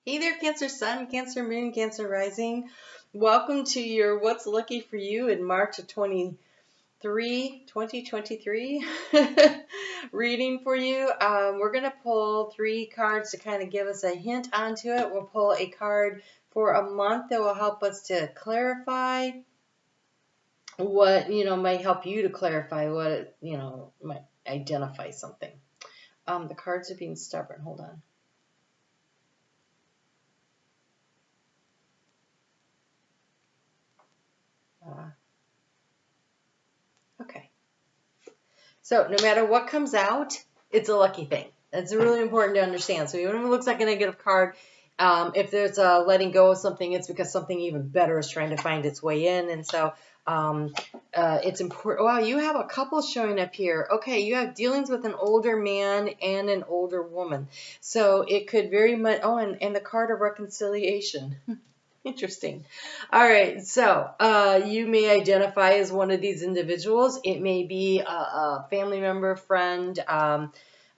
Hey there, Cancer Sun, Cancer Moon, Cancer Rising. Welcome to your What's Lucky for You in March of 2023 reading for you. We're going to pull 3 cards to kind of give us a hint onto it. We'll pull a card for a month that will help us to clarify what, might help you to clarify what, might identify something. The cards are being stubborn. Hold on. Okay. So no matter what comes out, it's a lucky thing. That's really important to understand. So even if it looks like a negative card, if there's a letting go of something, it's because something even better is trying to find its way in. And so it's important. Wow, you have a couple showing up here. Okay, you have dealings with an older man and an older woman. So it could very much, and the card of reconciliation. Interesting. All right, so you may identify as one of these individuals. It may be a family member, friend.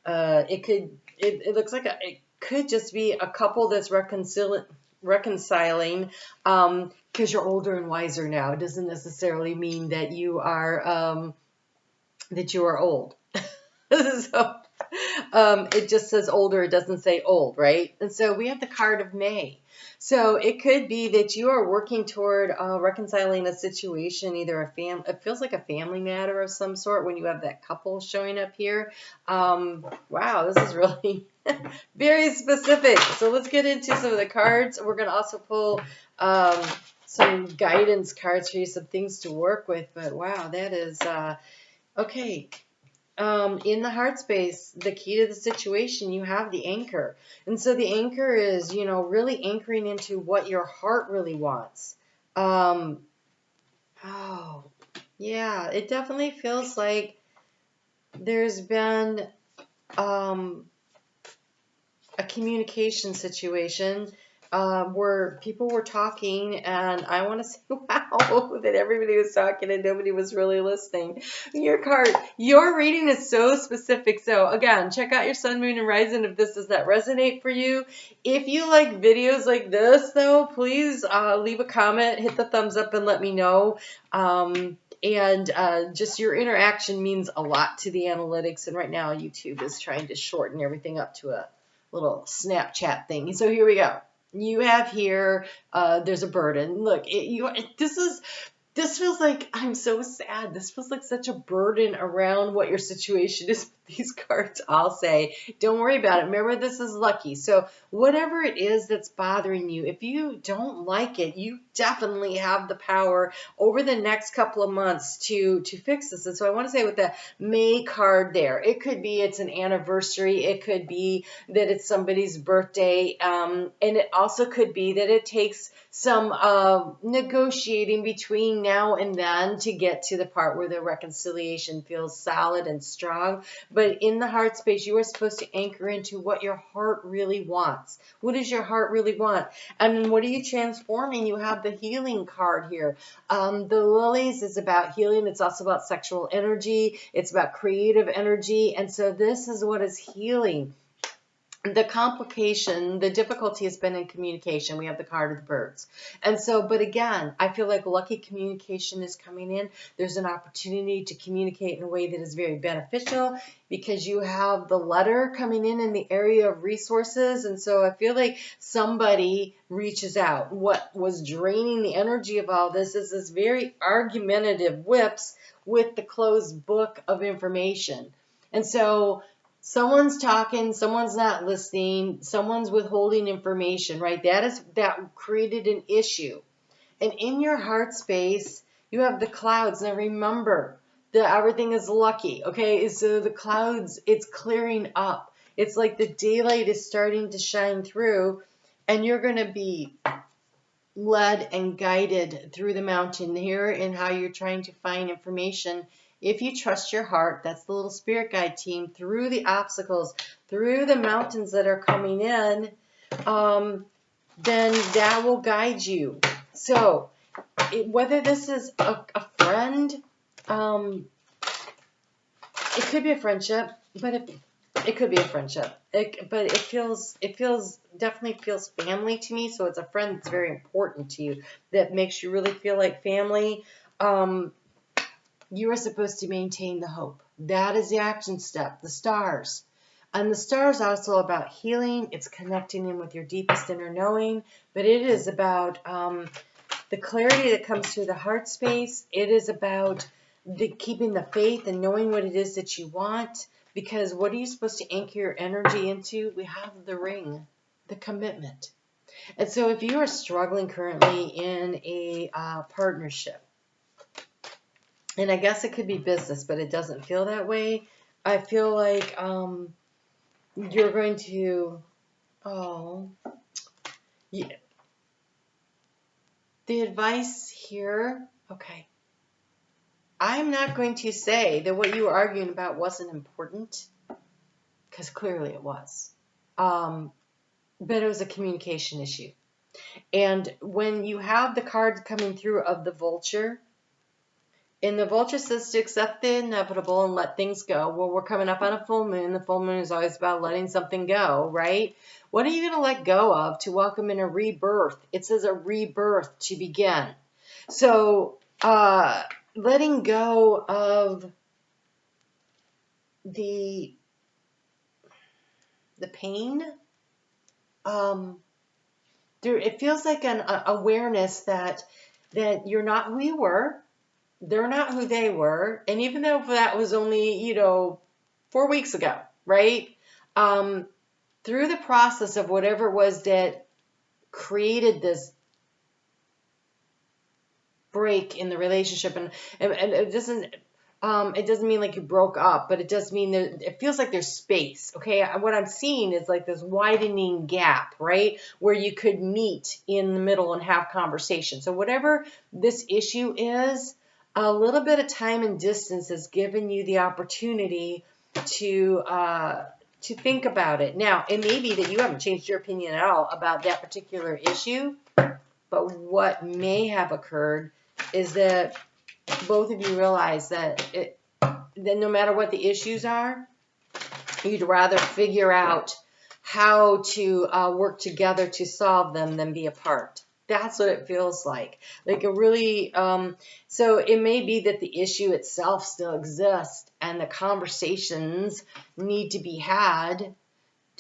It looks like it could just be a couple that's reconciling because you're older and wiser now. It doesn't necessarily mean that you are old. So it just says older. It doesn't say old, right? And so we have the card of May. So it could be that you are working toward reconciling a situation, either it feels like a family matter of some sort when you have that couple showing up here. Wow, this is really very specific. So let's get into some of the cards. We're going to also pull some guidance cards for you, some things to work with. But wow, that is okay. In the heart space, the key to the situation, you have the anchor. And so the anchor is, really anchoring into what your heart really wants. Oh, yeah, it definitely feels like there's been a communication situation where people were talking, and I want to say, wow, that everybody was talking and nobody was really listening. Your card, your reading is so specific. So again, check out your sun, moon, and rising if this does not resonate for you. If you like videos like this, though, please leave a comment, hit the thumbs up, and let me know. Just your interaction means a lot to the analytics. And right now, YouTube is trying to shorten everything up to a little Snapchat thing. So here we go. You have here, there's a burden. Look, this feels like, I'm so sad. This feels like such a burden around what your situation is with these cards. I'll say, don't worry about it. Remember, this is lucky. So whatever it is that's bothering you, if you don't like it, you definitely have the power over the next couple of months to fix this. And so I want to say with the May card there, it could be it's an anniversary. It could be that it's somebody's birthday. And it also could be that it takes some negotiating between now and then to get to the part where the reconciliation feels solid and strong. But in the heart space, you are supposed to anchor into what your heart really wants. What does your heart really want? And what are you transforming? You have the healing card here. The lilies is about healing. It's also about sexual energy. It's about creative energy. And so this is what is healing. The complication, the difficulty has been in communication. We have the card of the birds. And so, but again, I feel like lucky communication is coming in. There's an opportunity to communicate in a way that is very beneficial because you have the letter coming in the area of resources. And so I feel like somebody reaches out. What was draining the energy of all this is this very argumentative whips with the closed book of information. And so someone's talking, someone's not listening, someone's withholding information, right? That created an issue. And in your heart space, you have the clouds. Now remember that everything is lucky, okay? So the clouds, it's clearing up. It's like the daylight is starting to shine through, and you're going to be led and guided through the mountain here in how you're trying to find information. If you trust your heart, that's the little spirit guide team, through the obstacles, through the mountains that are coming in, then that will guide you. So whether this is a friend, it could be a friendship, but It could be a friendship, but definitely feels family to me. So it's a friend that's very important to you, that makes you really feel like family. You are supposed to maintain the hope. That is the action step, the stars. And the stars are also about healing. It's connecting in with your deepest inner knowing, but it is about the clarity that comes through the heart space. It is about keeping the faith and knowing what it is that you want. Because what are you supposed to anchor your energy into? We have the ring, the commitment. And so if you are struggling currently in a partnership, and I guess it could be business, but it doesn't feel that way. I feel like you're going to, yeah. The advice here, okay. I'm not going to say that what you were arguing about wasn't important, because clearly it was. But it was a communication issue. And when you have the card coming through of the vulture, and the vulture says to accept the inevitable and let things go. Well, we're coming up on a full moon. The full moon is always about letting something go, right? What are you going to let go of to welcome in a rebirth? It says a rebirth to begin. So, letting go of the pain, it feels like an awareness that you're not who you were, they're not who they were, and even though that was only 4 weeks ago, right? Through the process of whatever it was that created this break in the relationship, and it doesn't mean like you broke up, but it does mean that it feels like there's space. Okay, what I'm seeing is like this widening gap, right, where you could meet in the middle and have conversation. So whatever this issue is, a little bit of time and distance has given you the opportunity to think about it. Now, it may be that you haven't changed your opinion at all about that particular issue, but what may have occurred is that both of you realize that no matter what the issues are, you'd rather figure out how to work together to solve them than be apart. That's what it feels like. Like a really, so it may be that the issue itself still exists and the conversations need to be had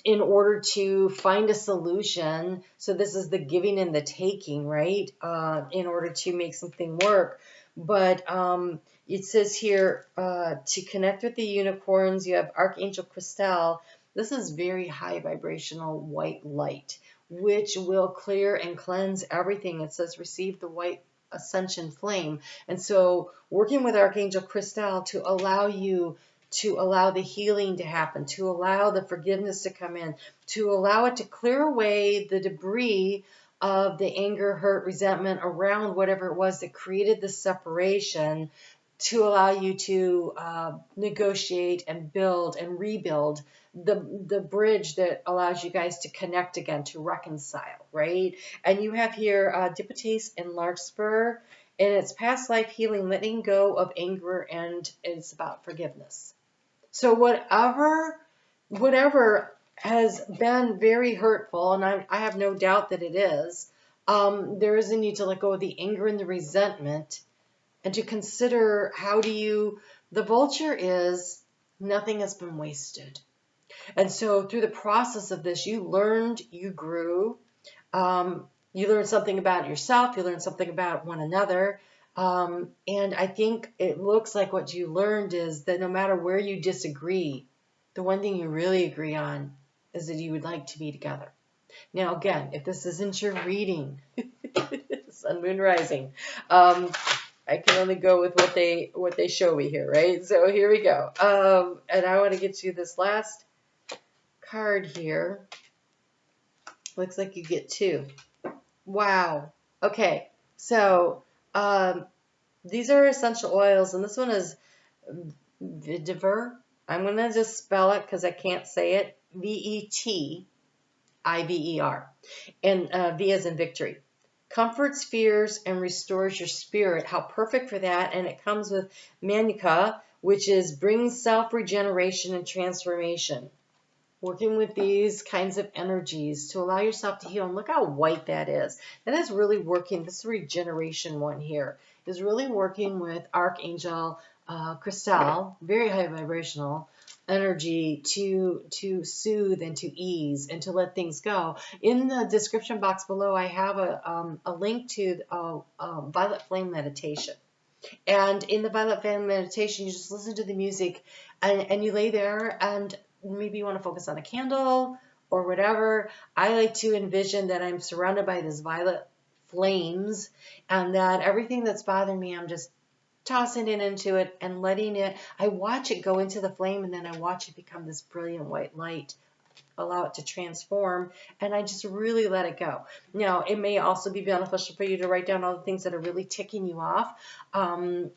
in order to find a solution. So this is the giving and the taking, right? In order to make something work. But it says here, to connect with the unicorns, you have Archangel Crystal. This is very high vibrational white light, which will clear and cleanse everything. It says receive the white ascension flame. And so working with Archangel Crystal to allow the healing to happen, to allow the forgiveness to come in, to allow it to clear away the debris of the anger, hurt, resentment around whatever it was that created the separation, to allow you to negotiate and build and rebuild the bridge that allows you guys to connect again, to reconcile, right? And you have here Dipotace and Larkspur, and it's past life healing, letting go of anger, and it's about forgiveness. So whatever has been very hurtful, and I have no doubt that it is, there is a need to let go of the anger and the resentment, and to consider the vulture is nothing has been wasted. And so through the process of this, you learned, you grew, you learned something about yourself, you learned something about one another. And I think it looks like what you learned is that no matter where you disagree, the one thing you really agree on is that you would like to be together. Now, again, if this isn't your reading, Sun, Moon, Rising, I can only go with what they show me here, right? So here we go. And I want to get you this last card here. Looks like you get 2. Wow. Okay. So these are essential oils, and this one is vetiver. I'm going to just spell it because I can't say it. Vetiver. And V as in victory. Comforts fears and restores your spirit. How perfect for that. And it comes with manuka, which is brings self-regeneration and transformation. working with these kinds of energies to allow yourself to heal. And look how white that is. That is really working. This regeneration one here is really working with Archangel Crystal, very high vibrational energy to soothe and to ease and to let things go. In the description box below, I have a link to Violet Flame meditation. And in the Violet Flame meditation, you just listen to the music and you lay there, and maybe you want to focus on a candle or whatever. I like to envision that I'm surrounded by these violet flames, and that everything that's bothering me, I'm just tossing it into it and letting it, I watch it go into the flame, and then I watch it become this brilliant white light, allow it to transform, and I just really let it go. Now, it may also be beneficial for you to write down all the things that are really ticking you off. Oh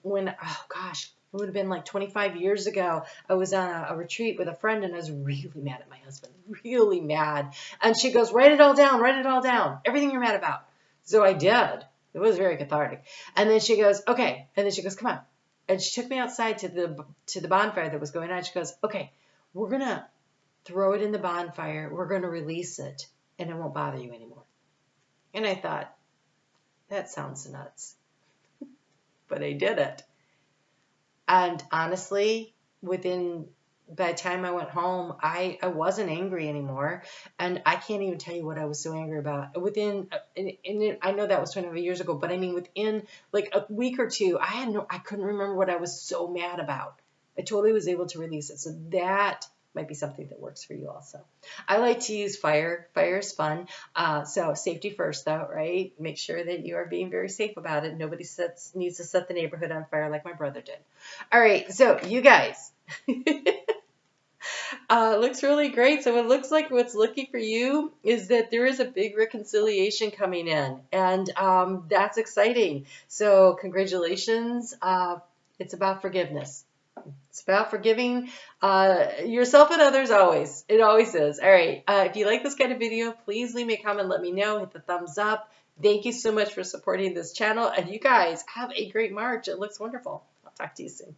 gosh, it would have been like 25 years ago, I was on a retreat with a friend, and I was really mad at my husband, really mad. And she goes, write it all down, everything you're mad about. So I did. It was very cathartic. And then she goes, okay. And then she goes, come on. And she took me outside to the bonfire that was going on. She goes, okay, we're going to throw it in the bonfire. We're going to release it, and it won't bother you anymore. And I thought, that sounds nuts. But I did it. And honestly, by the time I went home, I wasn't angry anymore. And I can't even tell you what I was so angry about. I know that was 25 years ago, but I mean, within like a week or two, I couldn't remember what I was so mad about. I totally was able to release it. So that might be something that works for you also. I like to use fire. Fire is fun. So safety first, though, right? Make sure that you are being very safe about it. Nobody needs to set the neighborhood on fire like my brother did. All right, so you guys. Looks really great. So it looks like what's looking for you is that there is a big reconciliation coming in, and that's exciting. So congratulations. It's about forgiveness. It's about forgiving yourself and others always. It always is. All right. If you like this kind of video, please leave me a comment. Let me know. Hit the thumbs up. Thank you so much for supporting this channel. And you guys have a great March. It looks wonderful. I'll talk to you soon.